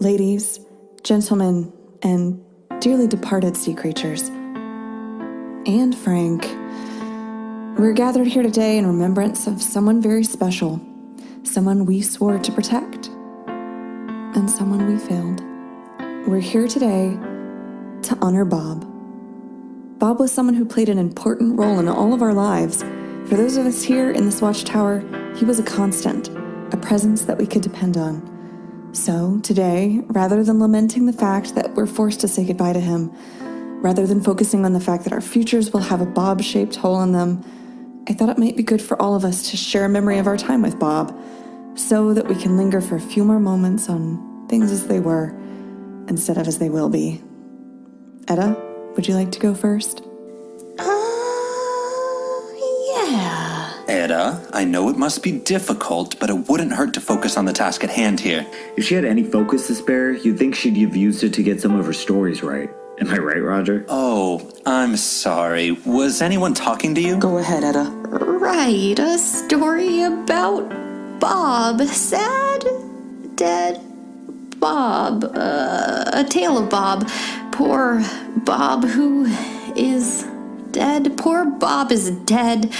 ladies, gentlemen, and dearly departed sea creatures. And Frank, we're gathered here today in remembrance of someone very special, someone we swore to protect, and someone we failed. We're here today to honor Bob. Bob was someone who played an important role in all of our lives. For those of us here in this Watchtower, he was a constant, a presence that we could depend on. So today, rather than lamenting the fact that we're forced to say goodbye to him, rather than focusing on the fact that our futures will have a Bob-shaped hole in them, I thought it might be good for all of us to share a memory of our time with Bob, so that we can linger for a few more moments on things as they were, instead of as they will be. Etta, would you like to go first? Yeah. Etta, I know it must be difficult, but it wouldn't hurt to focus on the task at hand here. If she had any focus to spare, you'd think she'd have used it to get some of her stories right. Am I right, Roger? Oh, I'm sorry. Was anyone talking to you? Go ahead, Etta. Right, a story about Bob. Sad, dead Bob. A tale of Bob. Poor Bob who is dead. Poor Bob is dead.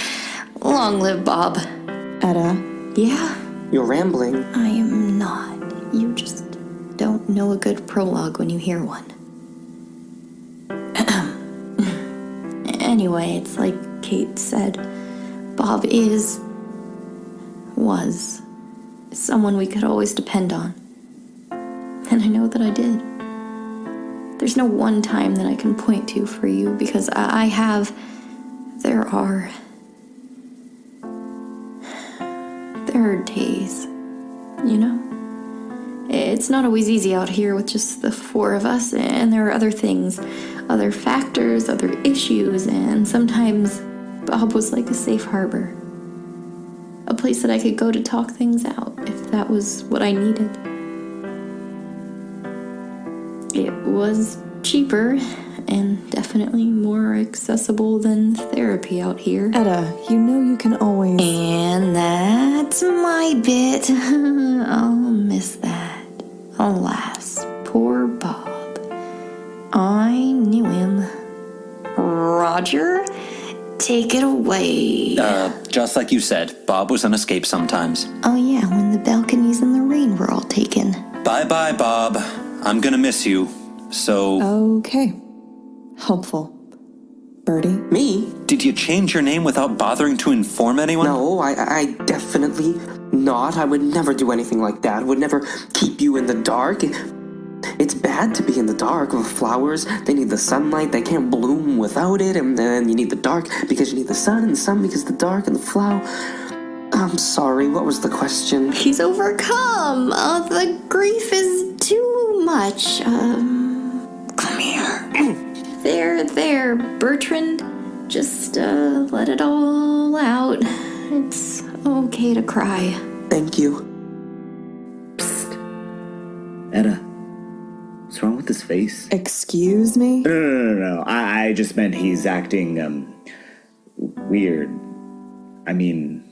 Long live Bob. Etta. Yeah? You're rambling. I am not. You just don't know a good prologue when you hear one. Anyway, it's like Kate said. Bob was someone we could always depend on. And I know that I did. There's no one time that I can point to for you because there are days, you know? It's not always easy out here with just the four of us, and there are other things, other factors, other issues, and sometimes Bob was like a safe harbor. A place that I could go to talk things out if that was what I needed. It was cheaper and definitely more accessible than therapy out here. Etta, you know you can always... And that's my bit. I'll miss that. Alas, poor Bob. I knew him. Roger, take it away. Just like you said, Bob was an escape sometimes. Oh yeah, when the balconies and the rain were all taken. Bye-bye, Bob. I'm gonna miss you. So... Okay. Helpful. Birdie? Me? Did you change your name without bothering to inform anyone? No, I definitely not. I would never do anything like that. Would never keep you in the dark. It's bad to be in the dark with flowers. They need the sunlight. They can't bloom without it. And then you need the dark because you need the sun, and the sun because the dark and the flower. I'm sorry, what was the question? He's overcome. The grief is too much. Come here. There, Bertrand. Just, let it all out. It's okay to cry. Thank you. Psst. Etta, what's wrong with his face? Excuse me? No. I just meant he's acting, weird. I mean,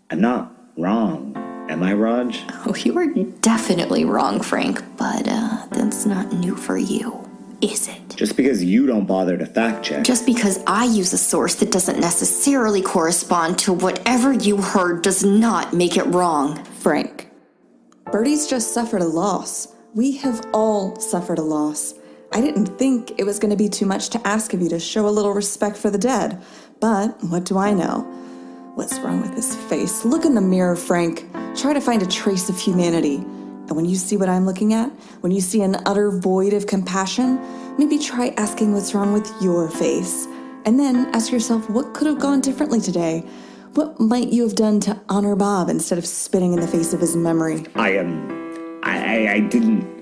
I'm not wrong. Am I, Raj? Oh, you are definitely wrong, Frank, but, that's not new for you, is it? Just because you don't bother to fact check. Just because I use a source that doesn't necessarily correspond to whatever you heard does not make it wrong. Frank. Birdie's just suffered a loss. We have all suffered a loss. I didn't think it was going to be too much to ask of you to show a little respect for the dead. But what do I know? What's wrong with his face? Look in the mirror, Frank. Try to find a trace of humanity. And when you see what I'm looking at, when you see an utter void of compassion, maybe try asking what's wrong with your face. And then ask yourself what could have gone differently today. What might you have done to honor Bob instead of spitting in the face of his memory? I didn't...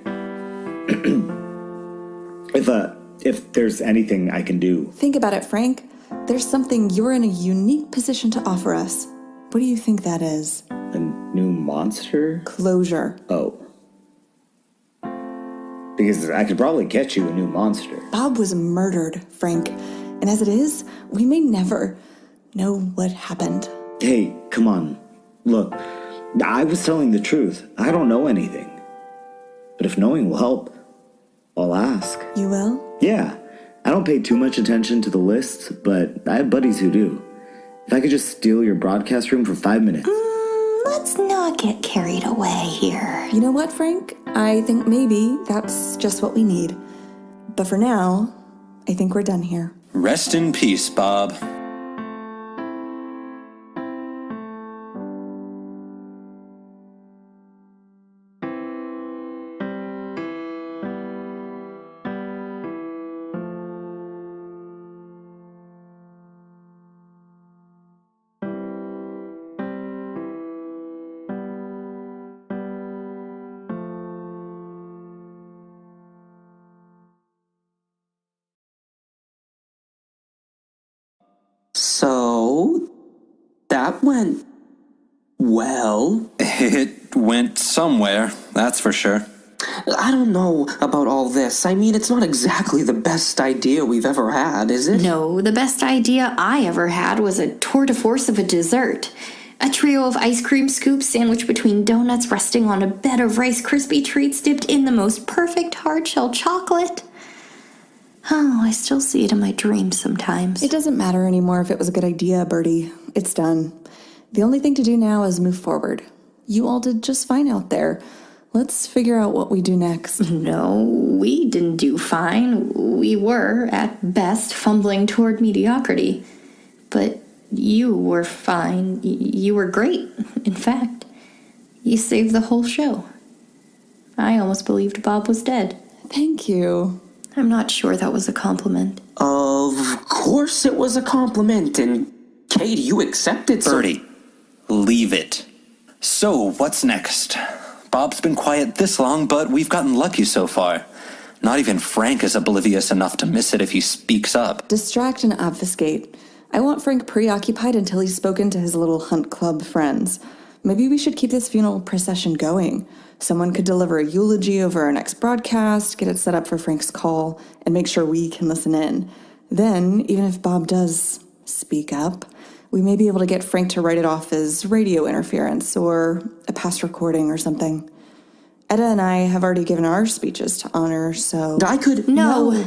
If there's anything I can do... Think about it, Frank. There's something you're in a unique position to offer us. What do you think that is? A new monster? Closure. Oh. Because I could probably get you a new monster. Bob was murdered, Frank. And as it is, we may never know what happened. Hey, come on. Look, I was telling the truth. I don't know anything. but if knowing will help, I'll ask. You will? Yeah, I don't pay too much attention to the lists, but I have buddies who do. If I could just steal your broadcast room for 5 minutes. Let's not get carried away here. You know what, Frank? I think maybe that's just what we need. But for now, I think we're done here. Rest in peace, Bob. So, that went well. It went somewhere, that's for sure. I don't know about all this. I mean, it's not exactly the best idea we've ever had, is it? No, the best idea I ever had was a tour de force of a dessert. A trio of ice cream scoops sandwiched between donuts resting on a bed of Rice Krispie treats dipped in the most perfect hard-shell chocolate. Oh, I still see it in my dreams sometimes. It doesn't matter anymore if it was a good idea, Bertie. It's done. The only thing to do now is move forward. You all did just fine out there. Let's figure out what we do next. No, we didn't do fine. We were, at best, fumbling toward mediocrity. But you were fine. You were great, in fact. You saved the whole show. I almost believed Bob was dead. Thank you. I'm not sure that was a compliment. Of course it was a compliment, and Katie, you accepted. Bertie, leave it. So, what's next? Bob's been quiet this long, but we've gotten lucky so far. Not even Frank is oblivious enough to miss it if he speaks up. Distract and obfuscate. I want Frank preoccupied until he's spoken to his little hunt club friends. Maybe we should keep this funeral procession going. Someone could deliver a eulogy over our next broadcast, get it set up for Frank's call, and make sure we can listen in. Then, even if Bob does speak up, we may be able to get Frank to write it off as radio interference or a past recording or something. Etta and I have already given our speeches to honor, so... I could... No.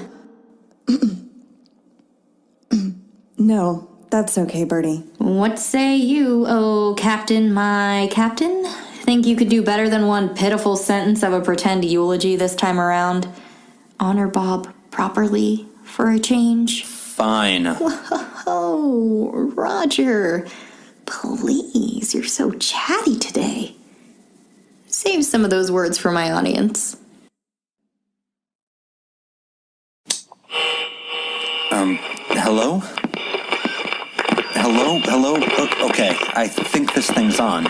No, that's okay, Bertie. What say you, oh Captain, my Captain? Think you could do better than one pitiful sentence of a pretend eulogy this time around? Honor Bob properly for a change? Fine. Oh, Roger. Please, you're so chatty today. Save some of those words for my audience. Hello? Hello? Okay, I think this thing's on.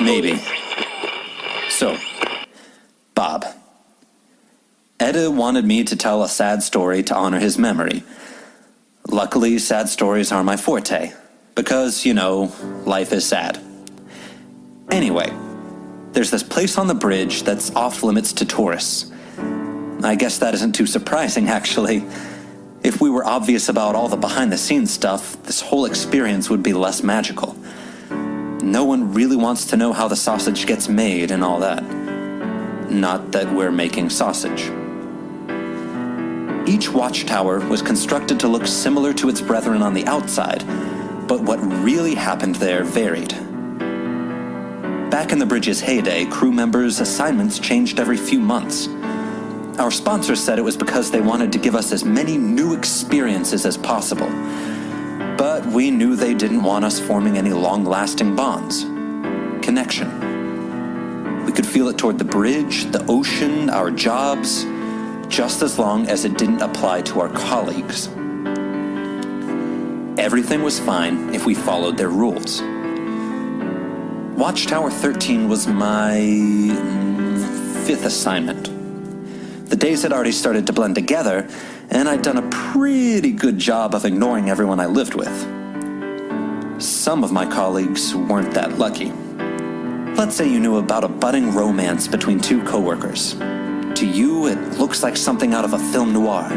Maybe. So, Bob. Etta wanted me to tell a sad story to honor his memory. Luckily, sad stories are my forte, because, you know, life is sad. Anyway, there's this place on the bridge that's off limits to tourists. I guess that isn't too surprising, actually. If we were obvious about all the behind-the-scenes stuff, this whole experience would be less magical. No one really wants to know how the sausage gets made and all that. Not that we're making sausage. Each watchtower was constructed to look similar to its brethren on the outside, but what really happened there varied. Back in the bridge's heyday, crew members' assignments changed every few months. Our sponsors said it was because they wanted to give us as many new experiences as possible. But we knew they didn't want us forming any long-lasting bonds. Connection. We could feel it toward the bridge, the ocean, our jobs, just as long as it didn't apply to our colleagues. Everything was fine if we followed their rules. Watchtower 13 was my 5th assignment. The days had already started to blend together, and I'd done a pretty good job of ignoring everyone I lived with. Some of my colleagues weren't that lucky. Let's say you knew about a budding romance between two coworkers. To you, it looks like something out of a film noir.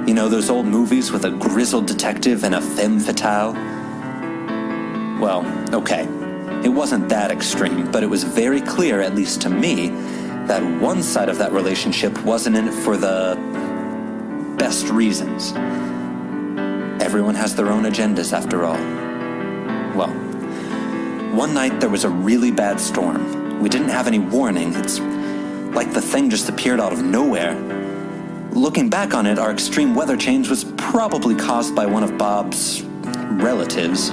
You know, those old movies with a grizzled detective and a femme fatale? Well, okay. It wasn't that extreme, but it was very clear, at least to me, that one side of that relationship wasn't in it for the best reasons. Everyone has their own agendas, after all. Well, one night there was a really bad storm. We didn't have any warning. It's like the thing just appeared out of nowhere. Looking back on it, our extreme weather change was probably caused by one of Bob's relatives,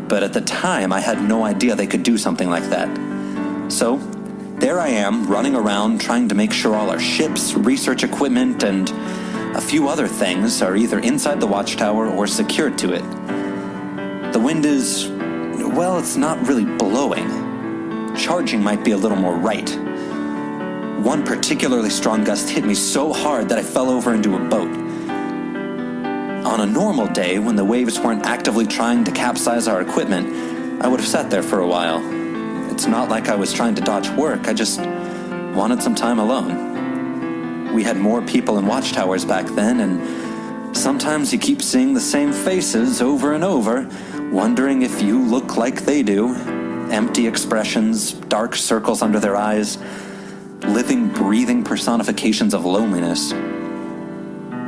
but at the time I had no idea they could do something like that. So, there I am, running around trying to make sure all our ships, research equipment, and a few other things are either inside the Watchtower or secured to it. The wind is, well, it's not really blowing. Charging might be a little more right. One particularly strong gust hit me so hard that I fell over into a boat. On a normal day, when the waves weren't actively trying to capsize our equipment, I would have sat there for a while. It's not like I was trying to dodge work, I just wanted some time alone. We had more people in watchtowers back then, and sometimes you keep seeing the same faces over and over, wondering if you look like they do. Empty expressions, dark circles under their eyes, living, breathing personifications of loneliness.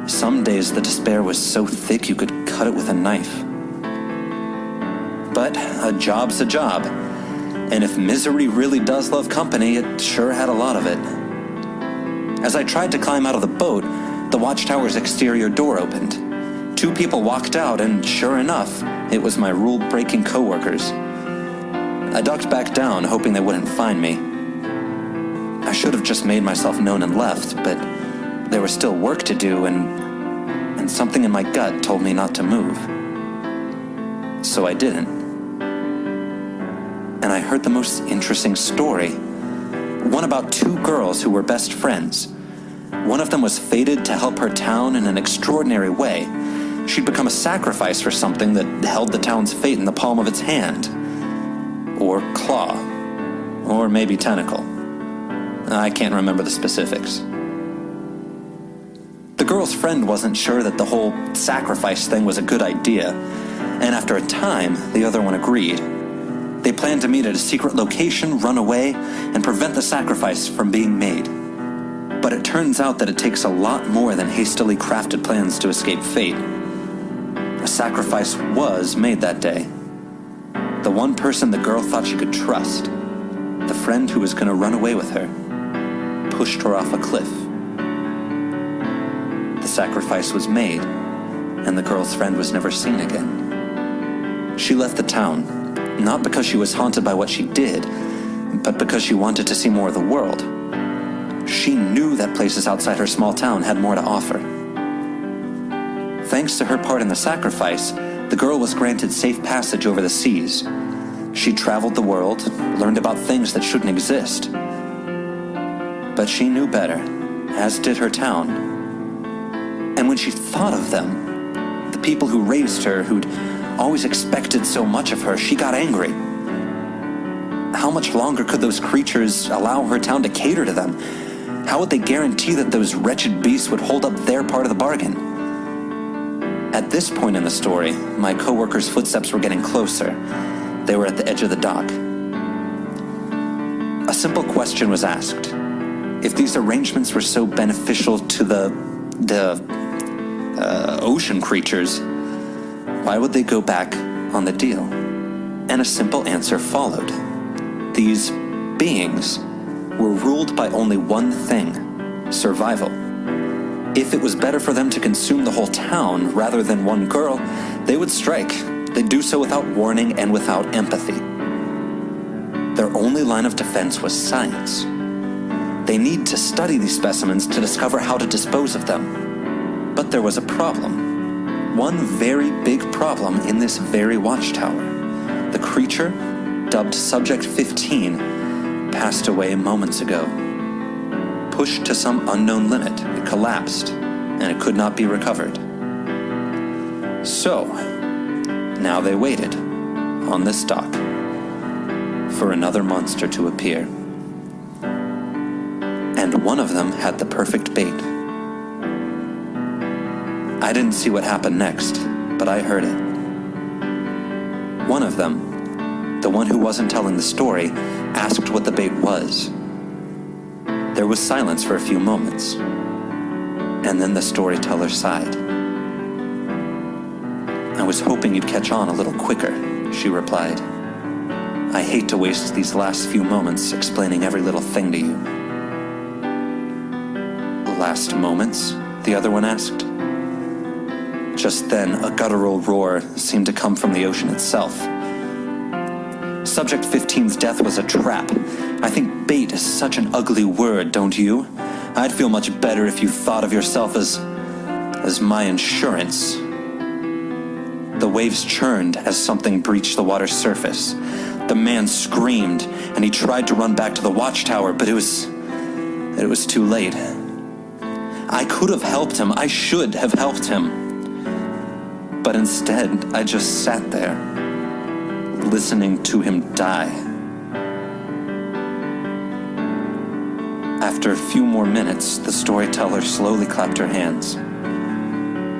Some days the despair was so thick you could cut it with a knife. But a job's a job, and if misery really does love company, it sure had a lot of it. As I tried to climb out of the boat, the Watchtower's exterior door opened. 2 people walked out, and sure enough, it was my rule-breaking coworkers. I ducked back down, hoping they wouldn't find me. I should have just made myself known and left, but there was still work to do, and something in my gut told me not to move. So I didn't. And I heard the most interesting story. One about 2 girls who were best friends. One of them was fated to help her town in an extraordinary way. She'd become a sacrifice for something that held the town's fate in the palm of its hand. Or claw. Or maybe tentacle. I can't remember the specifics. The girl's friend wasn't sure that the whole sacrifice thing was a good idea, and after a time, the other one agreed. They planned to meet at a secret location, run away, and prevent the sacrifice from being made. But it turns out that it takes a lot more than hastily crafted plans to escape fate. A sacrifice was made that day. The one person the girl thought she could trust, the friend who was going to run away with her, pushed her off a cliff. The sacrifice was made, and the girl's friend was never seen again. She left the town, not because she was haunted by what she did, but because she wanted to see more of the world. She knew that places outside her small town had more to offer. Thanks to her part in the sacrifice, the girl was granted safe passage over the seas. She traveled the world, learned about things that shouldn't exist. But she knew better, as did her town. And when she thought of them, the people who raised her, who'd always expected so much of her, she got angry. How much longer could those creatures allow her town to cater to them? How would they guarantee that those wretched beasts would hold up their part of the bargain? At this point in the story, my coworkers' footsteps were getting closer. They were at the edge of the dock. A simple question was asked. If these arrangements were so beneficial to the ocean creatures, why would they go back on the deal? And a simple answer followed. These beings were ruled by only one thing: survival. If it was better for them to consume the whole town rather than one girl, they would strike. They'd do so without warning and without empathy. Their only line of defense was science. They need to study these specimens to discover how to dispose of them. But there was a problem. One very big problem in this very watchtower. The creature, dubbed Subject 15, passed away moments ago. Pushed to some unknown limit, it collapsed, and it could not be recovered. So, now they waited, on this dock, for another monster to appear. And one of them had the perfect bait. I didn't see what happened next, but I heard it. One of them, the one who wasn't telling the story, asked what the bait was. There was silence for a few moments, and then the storyteller sighed. "I was hoping you'd catch on a little quicker," she replied. "I hate to waste these last few moments explaining every little thing to you." "Last moments?" the other one asked. Just then, a guttural roar seemed to come from the ocean itself. Subject 15's death was a trap. I think bait is such an ugly word, don't you? I'd feel much better if you thought of yourself as my insurance. The waves churned as something breached the water's surface. The man screamed, and he tried to run back to the Watchtower, but it was too late. I could have helped him. I should have helped him. But instead, I just sat there, listening to him die. After a few more minutes, the storyteller slowly clapped her hands.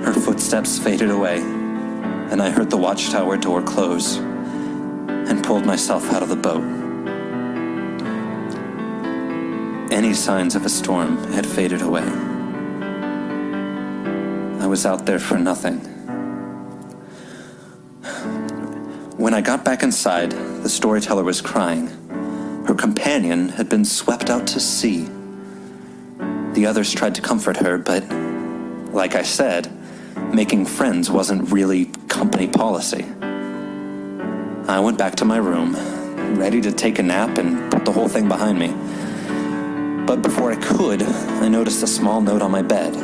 Her footsteps faded away, and I heard the Watchtower door close, and pulled myself out of the boat. Any signs of a storm had faded away. I was out there for nothing. When I got back inside, the storyteller was crying. Her companion had been swept out to sea. The others tried to comfort her, but, like I said, making friends wasn't really company policy. I went back to my room, ready to take a nap and put the whole thing behind me. But before I could, I noticed a small note on my bed.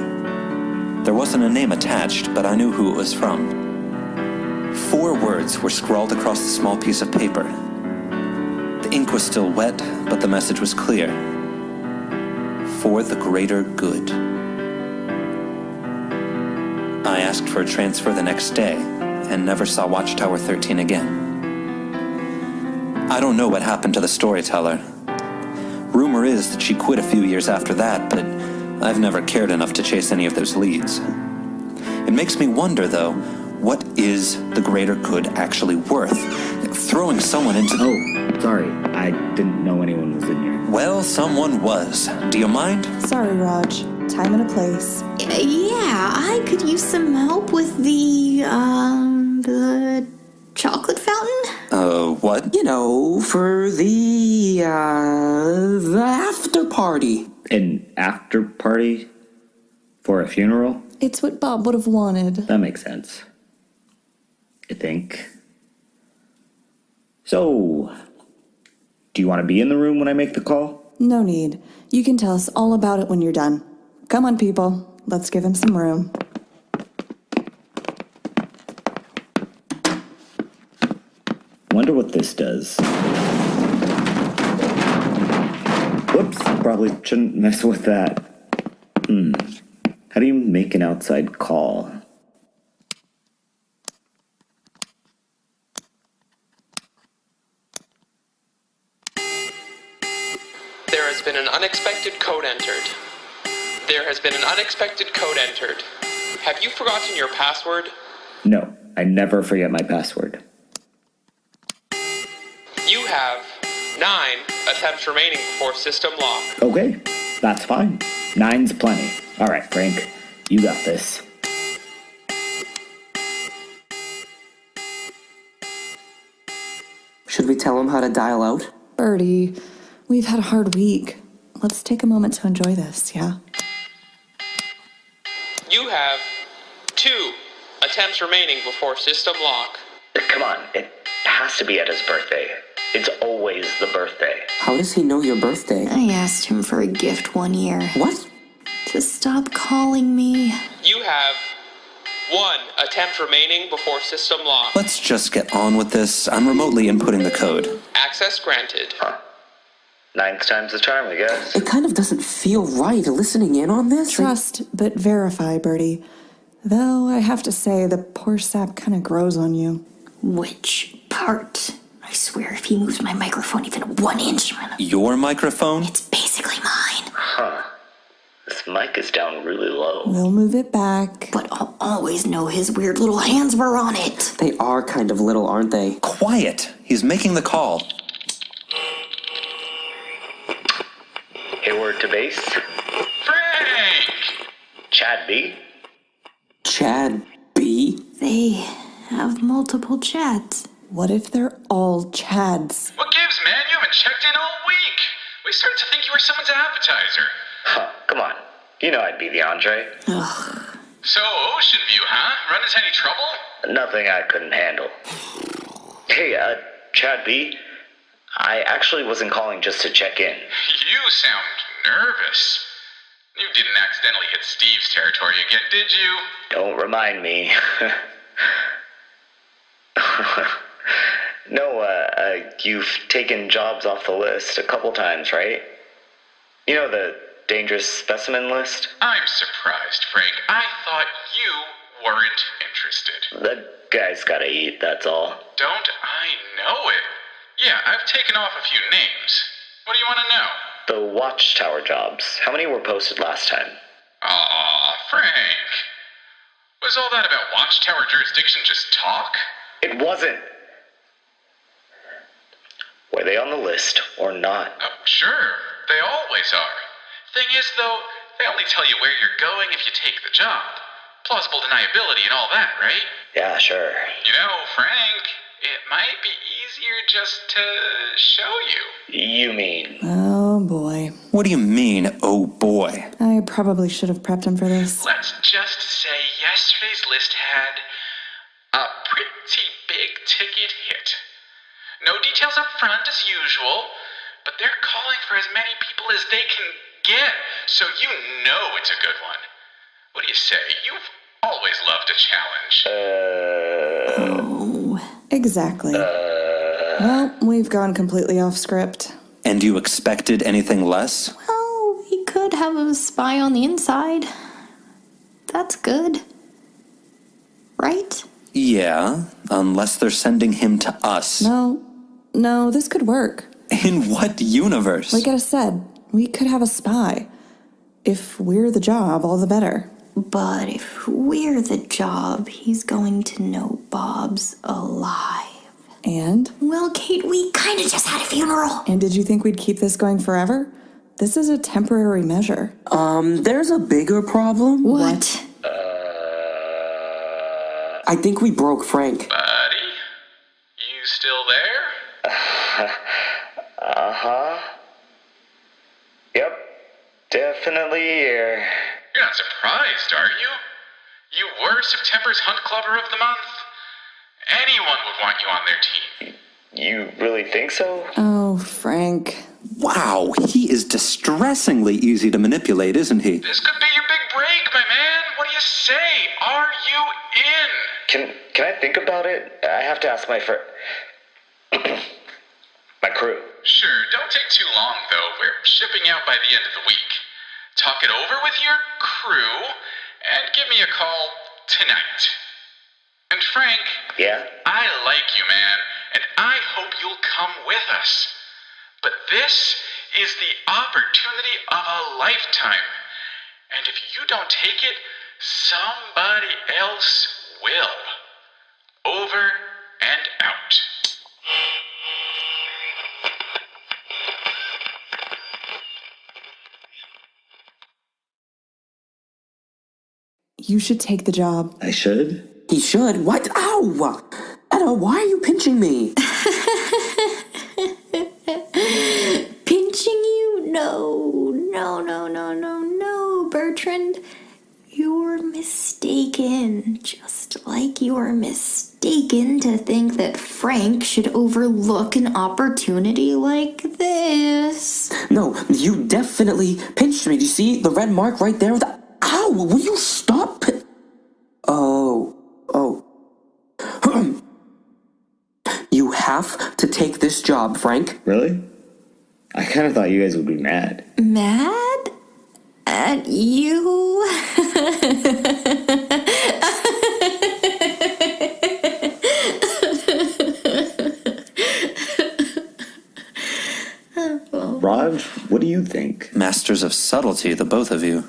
There wasn't a name attached, but I knew who it was from. 4 words were scrawled across the small piece of paper. The ink was still wet, but the message was clear. For the greater good. I asked for a transfer the next day, and never saw Watchtower 13 again. I don't know what happened to the storyteller. Rumor is that she quit a few years after that, but I've never cared enough to chase any of those leads. It makes me wonder, though, what is the greater good actually worth? Throwing someone into... Oh, sorry. I didn't know anyone was in here. Well, someone was. Do you mind? Sorry, Raj. Time and a place. Yeah, I could use some help with the chocolate fountain? What? You know, for the after party. An after party? For a funeral? It's what Bob would have wanted. That makes sense. I think. So, do you want to be in the room when I make the call? No need. You can tell us all about it when you're done. Come on, people. Let's give him some room. Wonder what this does. Whoops, probably shouldn't mess with that. How do you make an outside call? There has been an unexpected code entered. There has been an unexpected code entered. Have you forgotten your password? No, I never forget my password. You have 9 attempts remaining before system lock. Okay, that's fine. 9's plenty. All right, Frank, you got this. Should we tell him how to dial out? Birdie, we've had a hard week. Let's take a moment to enjoy this, yeah? You have 2 attempts remaining before system lock. Come on, it has to be at his birthday. It's always the birthday. How does he know your birthday? I asked him for a gift one year. What? To stop calling me. You have 1 attempt remaining before system lock. Let's just get on with this. I'm remotely inputting the code. Access granted. 9 times the charm, I guess. It kind of doesn't feel right listening in on this. Trust, but verify, Birdie. Though I have to say, the poor sap kind of grows on you. Which part? I swear if he moves my microphone even 1 inch, Your microphone? it's basically mine. This mic is down really low. We'll move it back. But I'll always know his weird little hands were on it. They are kind of little, aren't they? Quiet. He's making the call. Hayward, report to base. Frank! Chad B? Chad B? They have multiple Chads. What if they're all Chads? What gives, man? You haven't checked in all week. We started to think you were someone's appetizer. Huh, come on. You know I'd be the entree. So, Ocean View, huh? Run into any trouble? Nothing I couldn't handle. Hey, Chad B? I actually wasn't calling just to check in. You sound nervous. You didn't accidentally hit Steve's territory again, did you? Don't remind me. No, you've taken jobs off the list a couple times, right? You know, the dangerous specimen list? I'm surprised, Frank. I thought you weren't interested. The guy's gotta eat, that's all. Don't I know it? Yeah, I've taken off a few names. What do you want to know? The Watchtower jobs. How many were posted last time? Aw, Frank. Was all that about Watchtower jurisdiction just talk? It wasn't. Were they on the list or not? Sure. They always are. Thing is, though, they only tell you where you're going if you take the job. Plausible deniability and all that, right? Yeah, sure. You know, Frank, it might be easier just to show you. You mean? Oh boy. What do you mean, oh boy? I probably should have prepped him for this. Let's just say yesterday's list had a pretty big ticket hit. No details up front as usual, but they're calling for as many people as they can get, so you know it's a good one. What do you say? You've always loved a challenge. Oh. Exactly. Well, we've gone completely off script. And you expected anything less? Well, we could have a spy on the inside. That's good. Right? Yeah, unless they're sending him to us. No, this could work. In what universe? Like I said, we could have a spy. If we're the job, all the better. But if we're the job, he's going to know Bob's alive. And? Well, Kate, we kind of just had a funeral. And did you think we'd keep this going forever? This is a temporary measure. There's a bigger problem. What? I think we broke Frank. Buddy, you still there? Uh-huh. Yep. Definitely here. You're not surprised, are you? You were September's Hunt Clubber of the Month. Anyone would want you on their team. You really think so? Oh, Frank. Wow, he is distressingly easy to manipulate, isn't he? This could be your big break, my man. What do you say? Are you in? Can I think about it? I have to ask my my crew. Sure, don't take too long, though. We're shipping out by the end of the week. Talk it over with your crew, and give me a call tonight. And Frank, Yeah? I like you, man, and I hope you'll come with us. But this is the opportunity of a lifetime. And if you don't take it, somebody else will. Over and out. You should take the job. I should? He should. What? Ow! Etta, why are you pinching me? Pinching you? No, Bertrand. You're mistaken. Just like you're mistaken to think that Frank should overlook an opportunity like this. No, you definitely pinched me. Do you see the red mark right there? Ow! Will you stop? Oh. You have to take this job, Frank. Really? I kind of thought you guys would be mad. Mad at you? Raj, what do you think? Masters of subtlety, the both of you.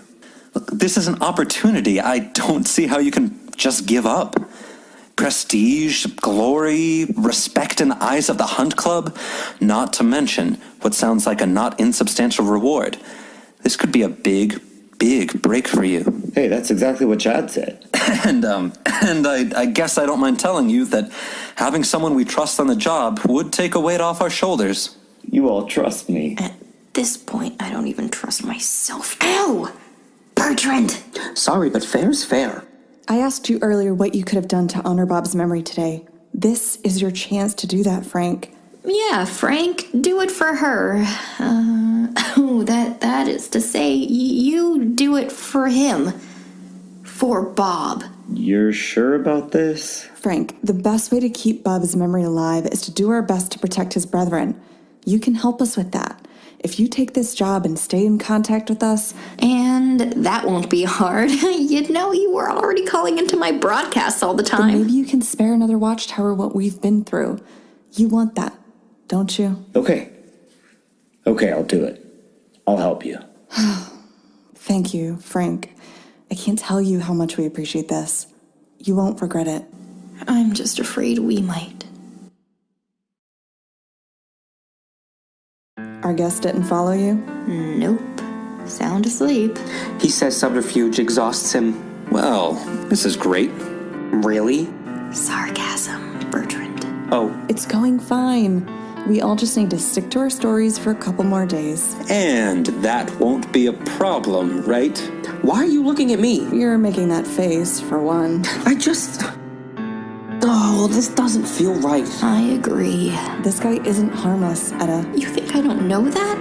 Look, this is an opportunity. I don't see how you can just give up. Prestige, glory, respect in the eyes of the Hunt Club, not to mention what sounds like a not insubstantial reward. This could be a big, big break for you. Hey, that's exactly what Chad said. And I guess I don't mind telling you that having someone we trust on the job would take a weight off our shoulders. You all trust me. At this point, I don't even trust myself. Ow! Bertrand! Sorry, but fair's fair. I asked you earlier what you could have done to honor Bob's memory today. This is your chance to do that, Frank. Yeah, Frank, do it for her. That is to say, you do it for him. For Bob. You're sure about this? Frank, the best way to keep Bob's memory alive is to do our best to protect his brethren. You can help us with that. If you take this job and stay in contact with us... And that won't be hard. You know, you were already calling into my broadcasts all the Then time. maybe you can spare another Watchtower what we've been through. You want that, don't you? Okay, I'll do it. I'll help you. Thank you, Frank. I can't tell you how much we appreciate this. You won't regret it. I'm just afraid we might. Our guest didn't follow you? Nope. Sound asleep. He says subterfuge exhausts him. Well, this is great. Really? Sarcasm, Bertrand. Oh, It's going fine. We all just need to stick to our stories for a couple more days. And that won't be a problem, right? why are you looking at me? You're making that face, for one. Oh, this doesn't feel right. I agree. This guy isn't harmless, Etta. You think I don't know that?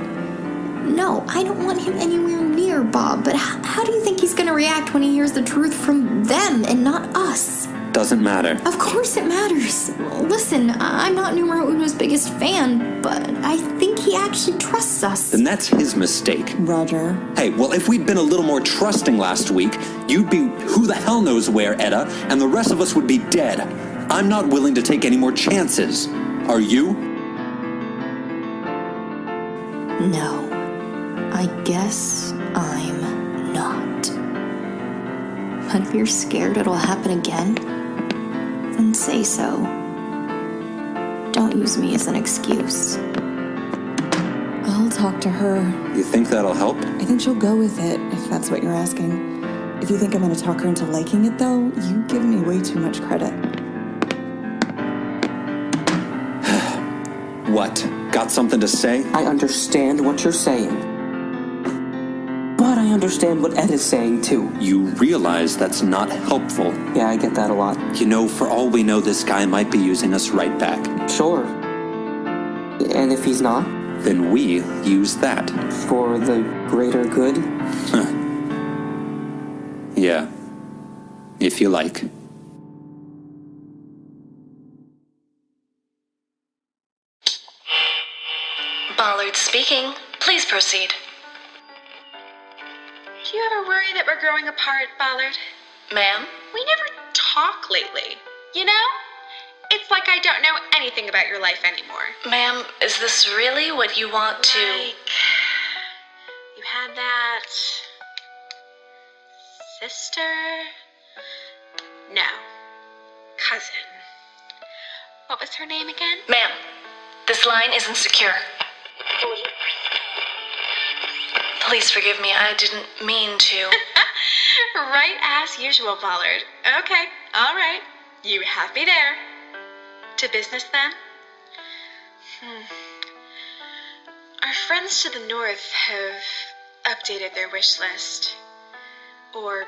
No, I don't want him anywhere near Bob, but how do you think he's gonna react when he hears the truth from them and not us? Doesn't matter. Of course it matters. Listen, I'm not numero uno's biggest fan, but I think he actually trusts us. Then that's his mistake. Roger. Hey, well, if we'd been a little more trusting last week, you'd be who the hell knows where, Etta, and the rest of us would be dead. I'm not willing to take any more chances. Are you? No, I guess I'm not. But if you're scared it'll happen again, then say so. Don't use me as an excuse. I'll talk to her. You think that'll help? I think she'll go with it, if that's what you're asking. If you think I'm going to talk her into liking it, though, you give me way too much credit. What? Got something to say? I understand what you're saying. But I understand what Ed is saying, too. You realize that's not helpful. Yeah, I get that a lot. You know, for all we know, this guy might be using us right back. Sure. And if he's not? Then we use that. For the greater good? Yeah. If you like. Ballard speaking. Please proceed. Do you ever worry that we're growing apart, Ballard? Ma'am? We never talk lately, you know? It's like I don't know anything about your life anymore. Ma'am, is this really what you want to... Like, you had that... sister? No. Cousin. What was her name again? Ma'am, this line isn't secure. Please forgive me, I didn't mean to. Right as usual, Ballard. Okay, all right. You have me there. To business, then? Our friends to the north have updated their wish list. Or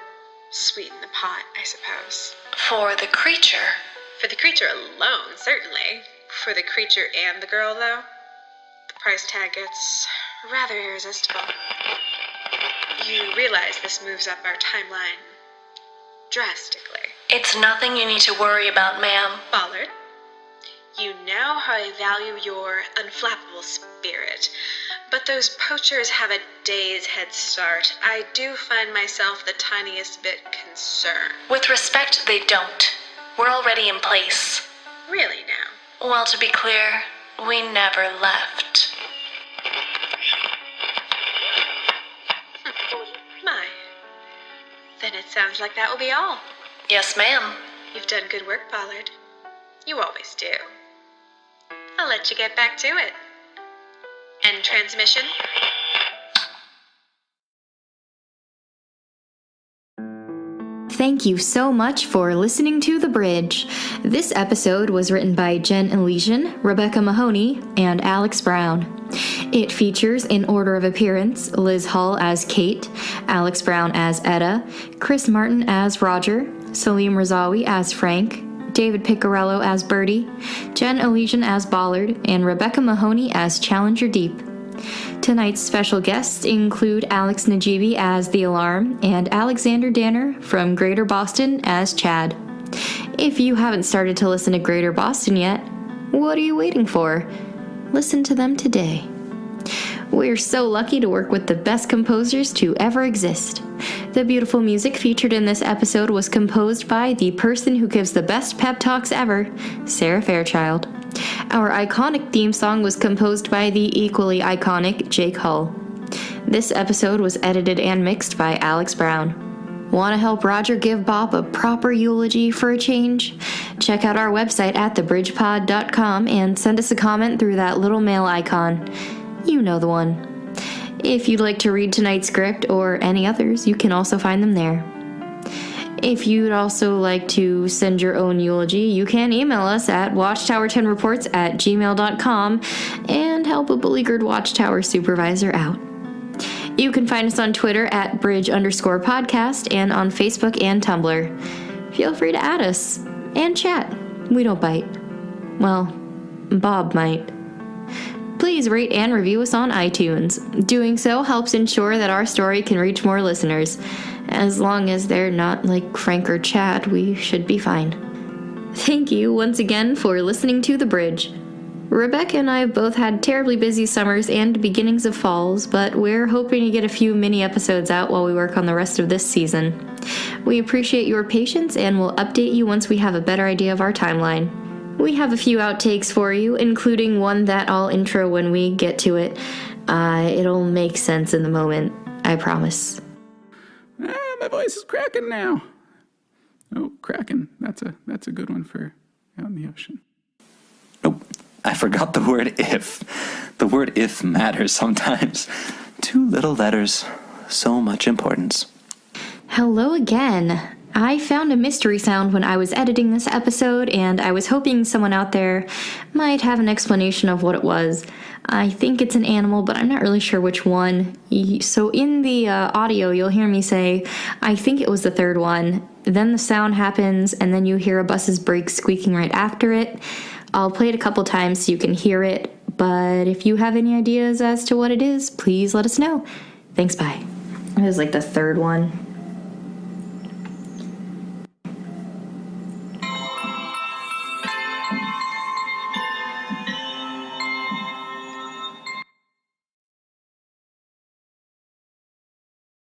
sweetened the pot, I suppose. For the creature. For the creature alone, certainly. For the creature and the girl, though, the price tag gets rather irresistible. You realize this moves up our timeline drastically. It's nothing you need to worry about, ma'am. Ballard, you know how I value your unflappable spirit, but those poachers have a day's head start. I do find myself the tiniest bit concerned. With respect, they don't. We're already in place. Really now? Well, to be clear, we never left. My. Then it sounds like that will be all. Yes, ma'am. You've done good work, Ballard. You always do. I'll let you get back to it. End transmission. Thank you so much for listening to The Bridge. This episode was written by Jen Elysian, Rebecca Mahoney, and Alex Brown. It features, in order of appearance, Liz Hull as Kate, Alex Brown as Etta, Chris Martin as Roger, Salim Razawi as Frank, David Piccarello as Birdie, Jen Elysian as Bollard, and Rebecca Mahoney as Challenger Deep. Tonight's special guests include Alex Najibi as The Alarm and Alexander Danner from Greater Boston as Chad. If you haven't started to listen to Greater Boston yet, what are you waiting for? Listen to them today. We're so lucky to work with the best composers to ever exist. The beautiful music featured in this episode was composed by the person who gives the best pep talks ever, Sarah Fairchild. Our iconic theme song was composed by the equally iconic Jake Hull. This episode was edited and mixed by Alex Brown. Want to help Roger give Bob a proper eulogy for a change? Check out our website at thebridgepod.com and send us a comment through that little mail icon. You know the one. If you'd like to read tonight's script or any others, you can also find them there. If you'd also like to send your own eulogy, you can email us at watchtower10reports@gmail.com and help a beleaguered Watchtower supervisor out. You can find us on Twitter at bridge_podcast and on Facebook and Tumblr. Feel free to add us and chat. We don't bite. Well, Bob might. Please rate and review us on iTunes. Doing so helps ensure that our story can reach more listeners. As long as they're not like Frank or Chad, we should be fine. Thank you once again for listening to The Bridge. Rebecca and I have both had terribly busy summers and beginnings of falls, but we're hoping to get a few mini episodes out while we work on the rest of this season. We appreciate your patience and will update you once we have a better idea of our timeline. We have a few outtakes for you, including one that I'll intro when we get to it. It'll make sense in the moment, I promise. My voice is cracking now. Oh, cracking. That's a good one for out in the ocean. Nope. I forgot the word if. The word if matters sometimes. 2 little letters, so much importance. Hello again. I found a mystery sound when I was editing this episode, and I was hoping someone out there might have an explanation of what it was. I think it's an animal, but I'm not really sure which one. So in the audio, you'll hear me say, I think it was the third one. Then the sound happens, and then you hear a bus's brakes squeaking right after it. I'll play it a couple times so you can hear it, but if you have any ideas as to what it is, please let us know. Thanks, bye. It was like the third one.